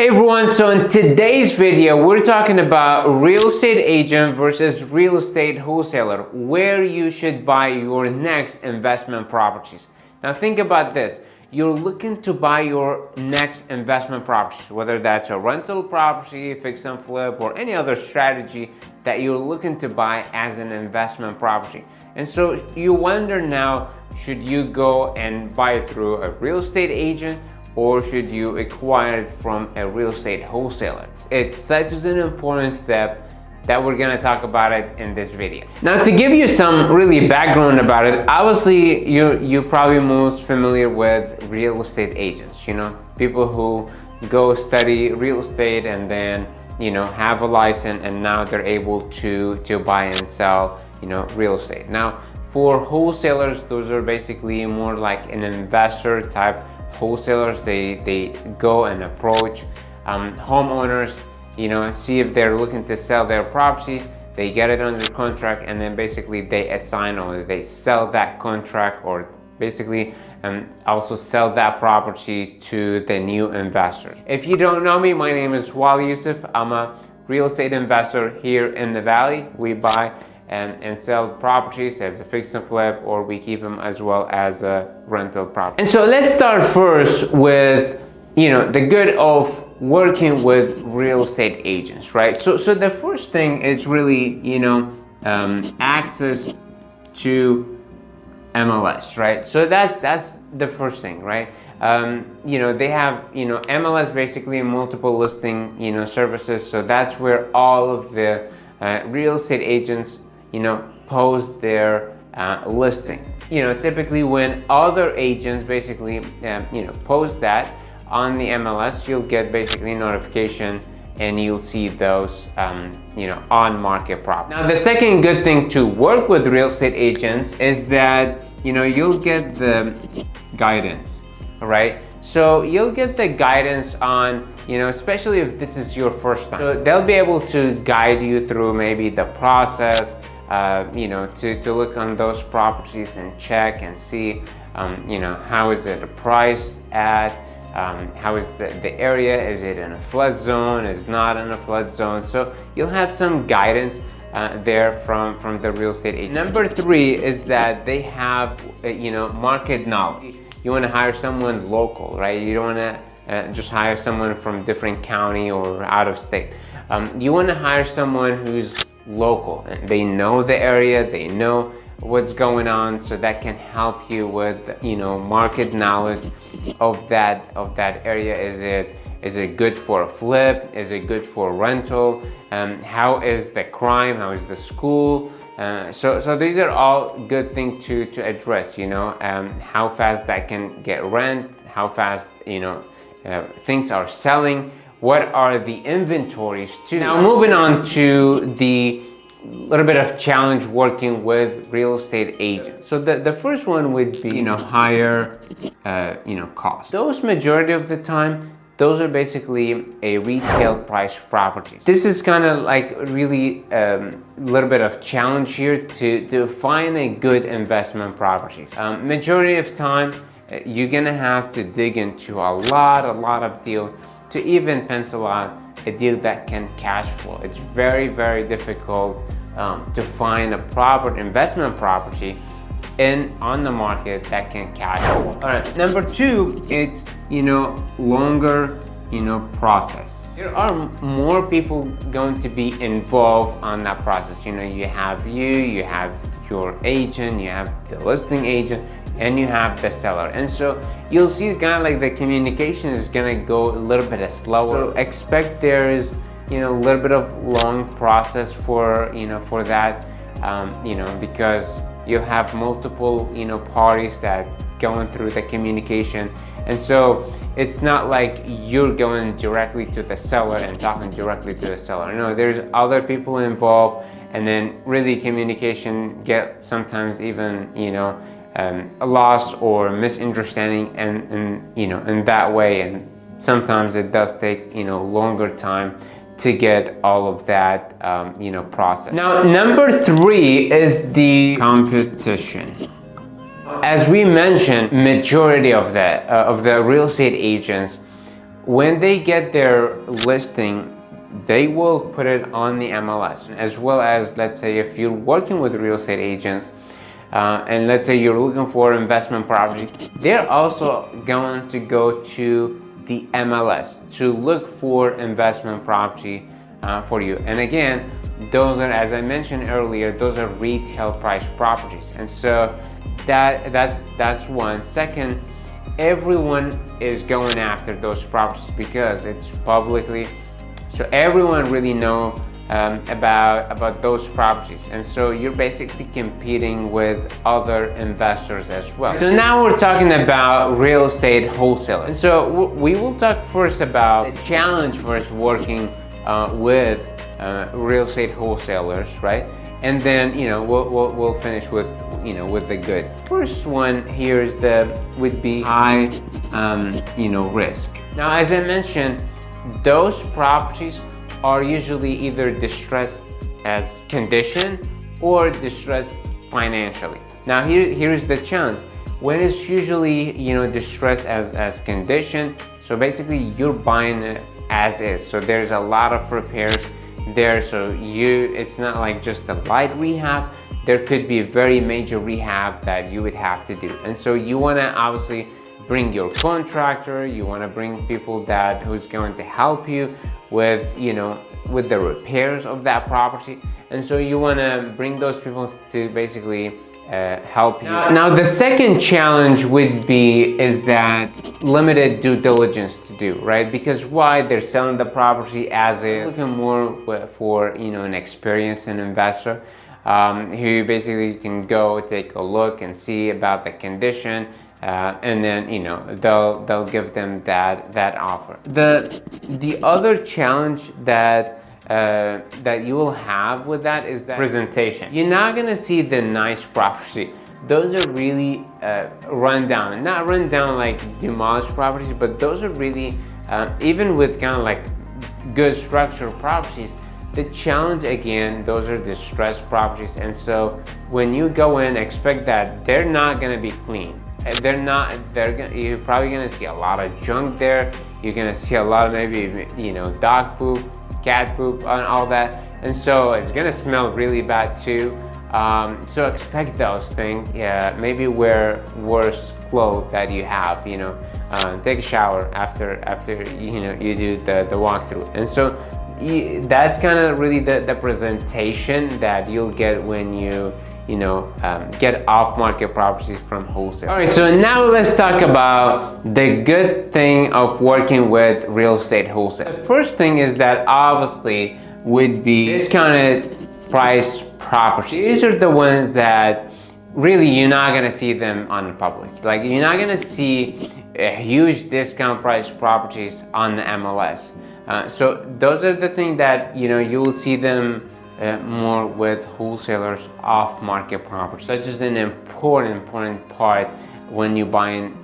Hey everyone, so in today's video, we're talking about real estate agent versus real estate wholesaler, where you should buy your next investment properties. Now think about this. You're looking to buy your next investment properties, whether that's a rental property, fix and flip, or any other strategy that you're looking to buy as an investment property. And so you wonder now, should you go and buy it through a real estate agent, or should you acquire it from a real estate wholesaler? It's such an important step that we're gonna talk about it in this video. Now, to give you some really background about it, obviously you're probably most familiar with real estate agents, people who go study real estate and then have a license, and now they're able to buy and sell real estate. Now, for wholesalers, those are basically more like an investor type wholesalers. They go and approach homeowners, see if they're looking to sell their property, they get it under contract, and then basically they assign or they sell that contract, or basically also sell that property to the new investors. If you don't know me, my name is Waleed Yousif. I'm a real estate investor here in the Valley. We buy and sell properties as a fix and flip, or we keep them as well as a rental property. And so let's start first with the good of working with real estate agents, right? So the first thing is really access to MLS, right? So that's the first thing, right? They have MLS, basically multiple listing services. So that's where all of the real estate agents post their listing. Typically when other agents basically post that on the MLS, you'll get basically notification and you'll see those on market property. Now, the second good thing to work with real estate agents is that you'll get the guidance, right? So you'll get the guidance on especially if this is your first time. So they'll be able to guide you through maybe the process, to look on those properties and check and see, how is it priced at, how is the area, is it in a flood zone, is not in a flood zone. So you'll have some guidance there from the real estate agent. Number three is that they have, market knowledge. You want to hire someone local, right? You don't want to just hire someone from different county or out of state. You want to hire someone who's local, and they know the area, they know what's going on, so that can help you with market knowledge of that area. Is it good for a flip? Is it good for rental? How is the crime? How is the school? So these are all good things to address. How fast that can get rent, how fast things are selling, what are the inventories too. Now, moving on to the little bit of challenge working with real estate agents. So the first one would be higher cost. Those majority of the time, those are basically a retail price property. This is kind of like really a little bit of challenge here to find a good investment property. Majority of time, you're gonna have to dig into a lot of deals to even pencil out a deal that can cash flow. It's very, very difficult to find a proper investment property on the market that can cash flow. All right, number two, it's longer process. There are more people going to be involved on that process. You have your agent, you have the listing agent, and you have the seller. And so you'll see kind of like the communication is gonna go a little bit slower. So expect there is a little bit of long process for that, because you have multiple parties that going through the communication. And so it's not like you're going directly to the seller and talking directly to the seller. No, there's other people involved, and then really communication get sometimes even a loss or misunderstanding, and in that way, and sometimes it does take longer time to get all of that process. Now, number three is the competition. As we mentioned, majority of the real estate agents when they get their listing, they will put it on the MLS, as well as, let's say, if you're working with real estate agents, and let's say you're looking for investment property, they're also going to go to the MLS to look for investment property for you. And again, those are, as I mentioned earlier, those are retail price properties. And so that's one. Second, everyone is going after those properties because it's publicly, so everyone really know about those properties, and so you're basically competing with other investors as well. So now we're talking about real estate wholesalers, and so we will talk first about the challenge first working with real estate wholesalers, right? And then we'll finish with with the good. First one here is would be high risk. Now, as I mentioned, those properties are usually either distressed as condition or distressed financially. Now here's the challenge. When it's usually distressed as condition, so basically you're buying it as is. So there's a lot of repairs there, so it's not like just a light rehab. There could be a very major rehab that you would have to do, and so you want to obviously bring your contractor, you want to bring people who's going to help you with with the repairs of that property, and so you want to bring those people to basically help you. Now the second challenge is that limited due diligence to do, right? Because why? They're selling the property as is. Looking more for an experienced investor who basically can go take a look and see about the condition, and then they'll give them that offer. The other challenge that you will have with that is that presentation. You're not gonna see the nice property. Those are really run down, not run down like demolished properties, but those are really even with kind of like good structured properties. The challenge, again, those are distressed properties, and so when you go in, expect that they're not gonna be clean. You're probably gonna see a lot of junk there. You're gonna see a lot of maybe dog poop, cat poop, and all that, and so it's gonna smell really bad too. So expect those things. Yeah, maybe wear worse clothes that you have. Take a shower after you do the walkthrough, and so that's kind of really the presentation that you'll get when you get off-market properties from wholesale. All right, so now let's talk about the good thing of working with real estate wholesale. The first thing is that obviously would be discounted price properties. These are the ones that really you're not gonna see them on the public. Like you're not gonna see a huge discount price properties on the MLS. So those are the things that you will see them more with wholesalers off-market properties. Such as an important part when you're buying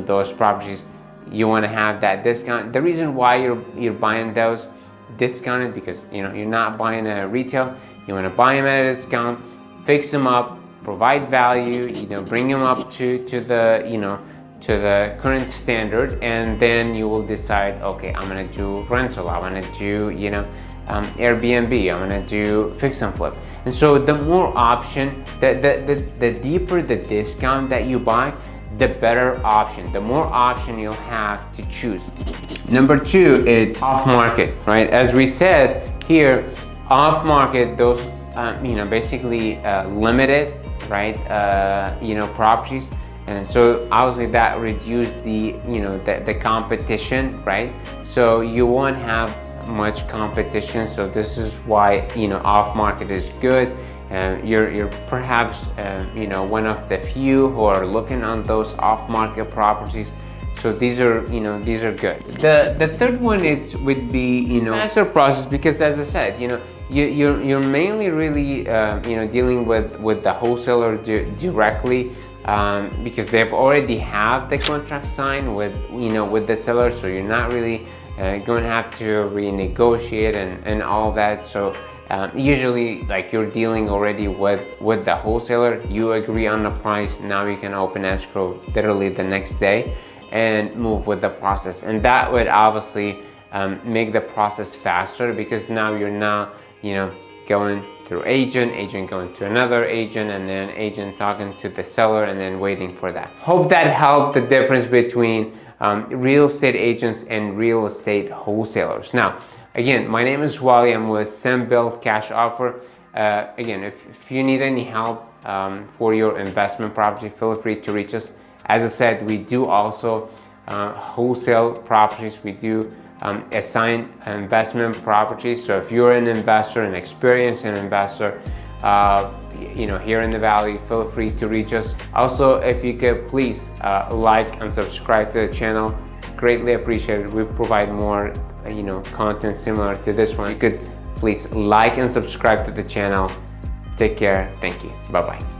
those properties. You want to have that discount. The reason why you're buying those discounted, because you're not buying a retail. You want to buy them at a discount, fix them up, provide value, bring them up to the current standard, and then you will decide, okay, I'm gonna do rental, I'm gonna do Airbnb, I'm gonna do fix and flip. And so the more option, the deeper the discount that you buy, the better option, the more option you'll have to choose. Number two, it's off market, right? As we said here, off market, those basically limited, right, properties. And so obviously that reduced the competition, right? So you won't have much competition. So this is why off market is good. You're perhaps one of the few who are looking on those off market properties. So these are good. The third one would be faster process, because as I said, you're mainly really dealing with the wholesaler directly. Because they've already have the contract signed with the seller, so you're not really going to have to renegotiate and all that. So usually, like, you're dealing already with the wholesaler. You agree on the price. Now you can open escrow literally the next day, and move with the process. And that would obviously make the process faster, because now you're not, going through agent going to another agent, and then agent talking to the seller, and then waiting for that. Hope that helped the difference between real estate agents and real estate wholesalers. Now, again, my name is Wally. I'm with Send Build Cash Offer. Again, if you need any help for your investment property, feel free to reach us. As I said, we do also wholesale properties. We do assign investment properties. So if you're an investor, an experienced investor, here in the Valley, feel free to reach us. Also, if you could please like and subscribe to the channel, greatly appreciated. We provide more content similar to this one. You could please like and subscribe to the channel. Take care. Thank you. Bye-bye.